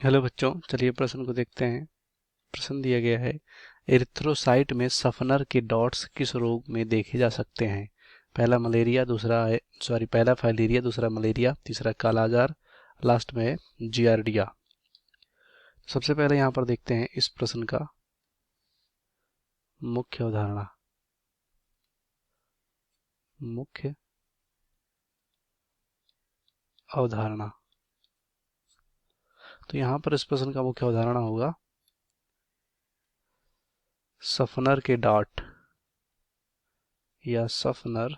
Hello बच्चों, चलिए प्रश्न को देखते हैं। प्रश्न दिया गया है, एरिथ्रोसाइट में सफनर के डॉट्स किस रोग में देखे जा सकते हैं? पहला मलेरिया, पहला फाइलेरिया, दूसरा मलेरिया, तीसरा कालाजार, लास्ट में है जियार्डिया। सबसे पहले यहाँ पर देखते हैं इस प्रश्न का मुख्य अवधारणा। मुख्य अवधारणा तो यहाँ पर इस प्रश्न का मुख्य अवधारणा होगा सफनर के डॉट या सफनर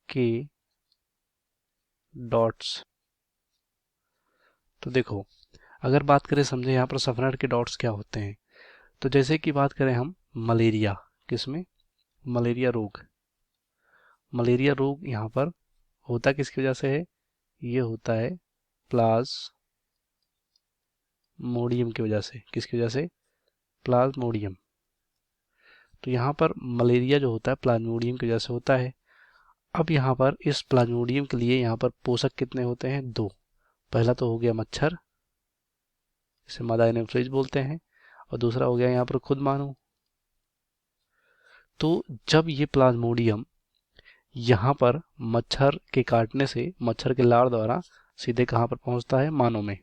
के डॉट्स। तो देखो, अगर बात करें समझे यहाँ पर सफनर के डॉट्स क्या होते हैं। तो जैसे कि बात करें हम मलेरिया, किसमें? मलेरिया रोग। मलेरिया रोग यहाँ पर होता किसकी वजह से है? ये होता है प्लाज्मोडियम की वजह से। किसकी वजह से? प्लाज्मोडियम। तो यहाँ पर मलेरिया जो होता है प्लाज्मोडियम की वजह से होता है। अब यहाँ पर इस प्लाज्मोडियम के लिए यहाँ पर पोषक कितने होते हैं? दो। पहला तो हो गया मच्छर, इसे मादा एनोफ्लिज बोलते हैं, और दूसरा हो गया यहाँ पर खुद मानव। तो जब ये प्लाज्मोडियम यहाँ पर मच्छर के काटने से मच्छर के लार द्वारा सीधे कहाँ पर पहुँचता है? मानव में।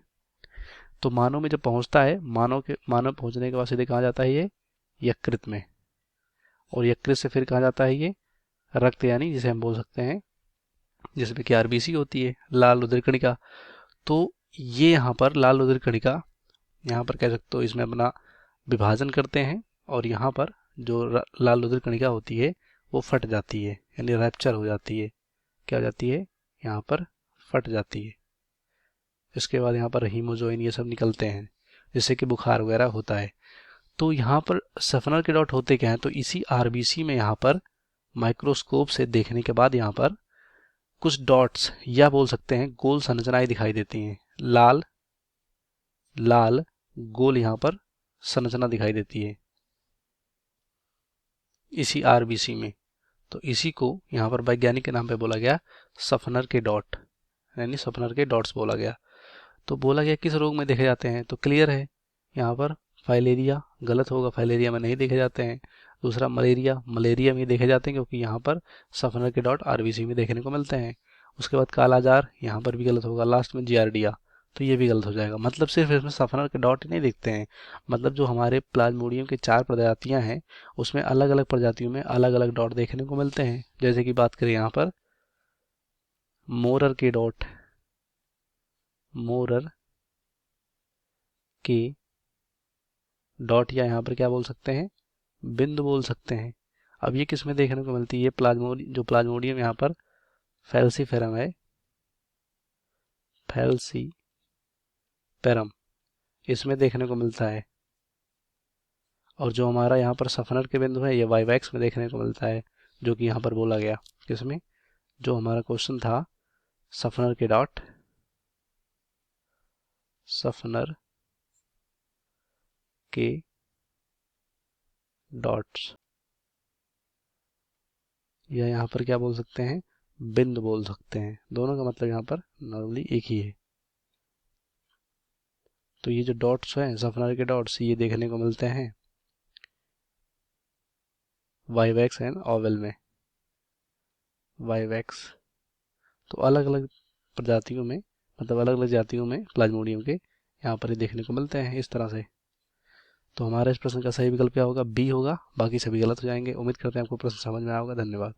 तो मानव में जब पहुँचता है, मानव पहुँचने के बाद सीधे कहाँ जाता है? ये यकृत में। और यकृत से फिर कहाँ जाता है? ये रक्त, यानी जिसे हम बोल सकते हैं, जिसमें कि आरबीसी होती है, लाल रुधिर कणिका। तो ये यहाँ पर लाल रुधिर कणिका, यहाँ पर कह सकते हो इसमें अपना विभाजन करते हैं, और यहाँ पर जो लाल रुधिर कणिका होती है वो फट जाती है, यानी रैप्चर हो जाती है। क्या हो जाती है? यहाँ पर फट जाती है। इसके बाद यहाँ पर हीमोजोइन ये सब निकलते हैं, जिससे कि बुखार वगैरह होता है। तो यहाँ पर सफनर के डॉट होते क्या हैं? तो इसी आरबीसी में यहाँ पर माइक्रोस्कोप से देखने के बाद यहाँ पर कुछ डॉट्स या बोल सकते हैं गोल संरचनाएं दिखाई देती हैं। लाल लाल गोल यहाँ पर संरचना दिखाई देती है इसी आरबीसी में। तो इसी को यहाँ पर वैज्ञानिक के नाम पे बोला गया सफनर के डॉट, यानी सफनर के डॉट्स बोला गया। तो बोला गया किस रोग में देखे जाते हैं? तो क्लियर है, यहाँ पर फाइलेरिया गलत होगा, फाइलेरिया में नहीं देखे जाते हैं। दूसरा मलेरिया में देखे जाते हैं, क्योंकि यहाँ पर सफनर के डॉट आरबीसी में देखने को मिलते हैं। उसके बाद कालाजार, यहाँ पर भी गलत होगा। लास्ट में जियार्डिया, तो ये भी गलत हो जाएगा। मतलब सिर्फ इसमें सफनर के डॉट ही नहीं दिखते हैं, मतलब जो हमारे प्लाज्मोडियम के 4 प्रजातियां हैं उसमें अलग अलग प्रजातियों में अलग अलग डॉट देखने को मिलते हैं। जैसे कि बात करें यहाँ पर मोरर के डॉट, मोरर के डॉट, या यहाँ पर क्या बोल सकते हैं? बिंदु बोल सकते हैं। अब ये किस में देखने को मिलती है? ये प्लाज्मोडियम यहाँ पर फैल्सीफेरम है, फैल्सीपेरम, इसमें देखने को मिलता है। और जो हमारा यहाँ पर सफनर के बिंदु है ये वाइवैक्स में देखने को मिलता है, जो कि यहाँ पर बोला गया। किसमें? जो हमारा क्वेश्चन था सफनर के डॉट, सफनर के डॉट्स, या यहाँ पर क्या बोल सकते हैं? बिंदु बोल सकते हैं। दोनों का मतलब यहाँ पर नॉर्मली एक ही है। तो ये जो डॉट्स हैं सफनर के डॉट्स, ये देखने को मिलते हैं वाइवैक्स एंड ओवल में। वाइवैक्स तो अलग अलग प्रजातियों में, मतलब अलग अलग जातियों में प्लाज्मोडियम के यहाँ पर ही देखने को मिलते हैं इस तरह से। तो हमारे इस प्रश्न का सही विकल्प क्या होगा? बी होगा। बाकी सभी गलत हो जाएंगे। उम्मीद करते हैं आपको प्रश्न समझ में आया होगा। धन्यवाद।